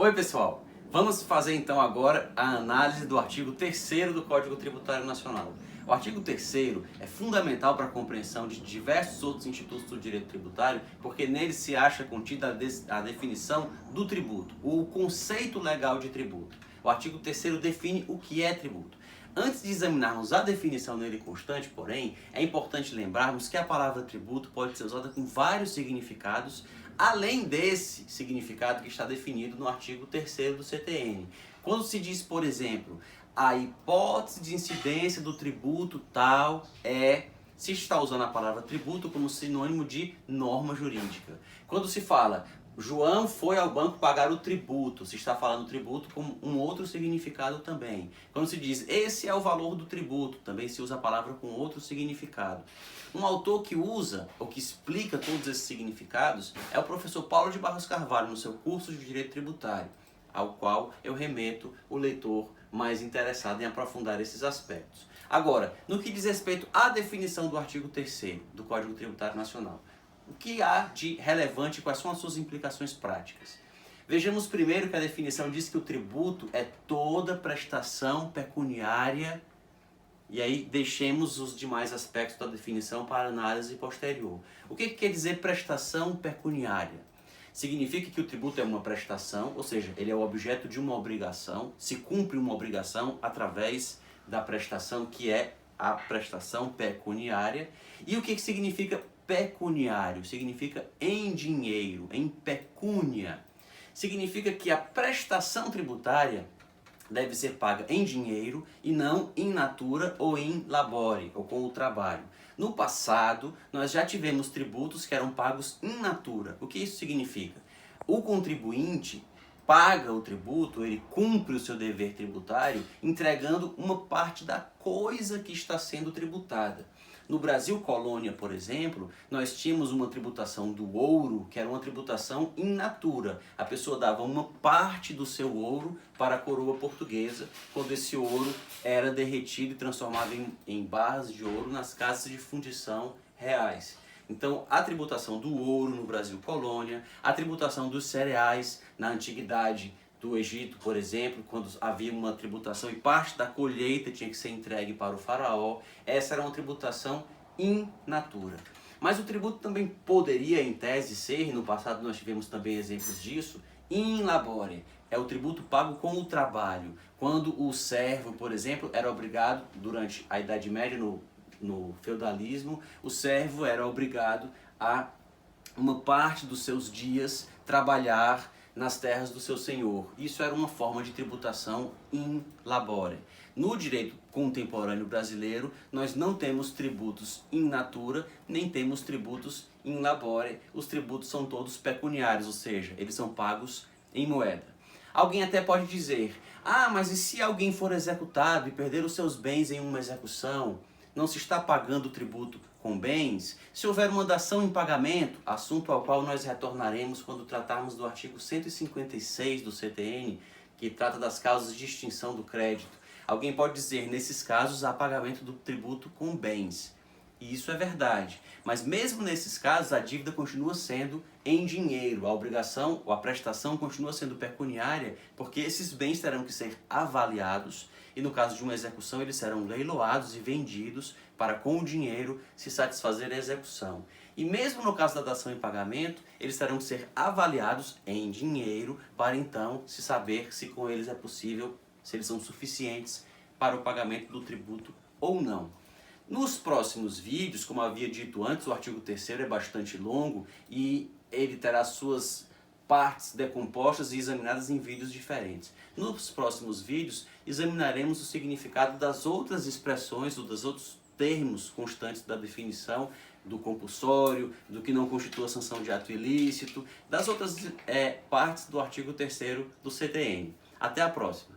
Oi pessoal, vamos fazer então agora a análise do artigo 3º do Código Tributário Nacional. O artigo 3º é fundamental para a compreensão de diversos outros institutos do direito tributário, porque nele se acha contida a definição do tributo, o conceito legal de tributo. O artigo 3º define o que é tributo. Antes de examinarmos a definição nele constante, porém, é importante lembrarmos que a palavra tributo pode ser usada com vários significados, além desse significado que está definido no artigo 3º do CTN. Quando se diz, por exemplo, a hipótese de incidência do tributo tal se está usando a palavra tributo como sinônimo de norma jurídica. Quando se fala João foi ao banco pagar o tributo, se está falando tributo com um outro significado também. Quando se diz esse é o valor do tributo, também se usa a palavra com outro significado. Um autor que usa ou que explica todos esses significados é o professor Paulo de Barros Carvalho no seu curso de Direito Tributário, ao qual eu remeto o leitor mais interessado em aprofundar esses aspectos. Agora, no que diz respeito à definição do artigo 3º do Código Tributário Nacional, o que há de relevante e quais são as suas implicações práticas? Vejamos primeiro que a definição diz que o tributo é toda prestação pecuniária, e aí deixemos os demais aspectos da definição para análise posterior. O que quer dizer prestação pecuniária? Significa que o tributo é uma prestação, ou seja, ele é o objeto de uma obrigação, se cumpre uma obrigação através da prestação que é a prestação pecuniária. E o que significa pecuniário? Significa em dinheiro, em pecúnia. Significa que a prestação tributária deve ser paga em dinheiro e não in natura ou in labore, ou com o trabalho. No passado, nós já tivemos tributos que eram pagos in natura. O que isso significa? O contribuinte paga o tributo, ele cumpre o seu dever tributário entregando uma parte da coisa que está sendo tributada. No Brasil Colônia, por exemplo, nós tínhamos uma tributação do ouro, que era uma tributação in natura. A pessoa dava uma parte do seu ouro para a coroa portuguesa, quando esse ouro era derretido e transformado em barras de ouro nas casas de fundição reais. Então, a tributação do ouro no Brasil Colônia, a tributação dos cereais na antiguidade do Egito, por exemplo, quando havia uma tributação e parte da colheita tinha que ser entregue para o faraó, essa era uma tributação in natura. Mas o tributo também poderia, em tese, ser, no passado nós tivemos também exemplos disso, in labore, é o tributo pago com o trabalho. Quando o servo, por exemplo, era obrigado, durante a Idade Média, no feudalismo, o servo era obrigado a uma parte dos seus dias trabalhar nas terras do seu senhor. Isso era uma forma de tributação in labore. No direito contemporâneo brasileiro, nós não temos tributos in natura, nem temos tributos in labore. Os tributos são todos pecuniários, ou seja, eles são pagos em moeda. Alguém até pode dizer, mas e se alguém for executado e perder os seus bens em uma execução? Não se está pagando o tributo com bens? Se houver uma dação em pagamento, assunto ao qual nós retornaremos quando tratarmos do artigo 156 do CTN, que trata das causas de extinção do crédito. Alguém pode dizer, nesses casos, há pagamento do tributo com bens. E isso é verdade. Mas mesmo nesses casos, a dívida continua sendo em dinheiro. A obrigação ou a prestação continua sendo pecuniária, porque esses bens terão que ser avaliados e no caso de uma execução eles serão leiloados e vendidos para com o dinheiro se satisfazer a execução. E mesmo no caso da dação em pagamento, eles terão que ser avaliados em dinheiro para então se saber se com eles é possível, se eles são suficientes para o pagamento do tributo ou não. Nos próximos vídeos, como havia dito antes, o artigo 3º é bastante longo e ele terá suas partes decompostas e examinadas em vídeos diferentes. Nos próximos vídeos, examinaremos o significado das outras expressões ou dos outros termos constantes da definição do compulsório, do que não constitua sanção de ato ilícito, das outras partes do artigo 3º do CTN. Até a próxima!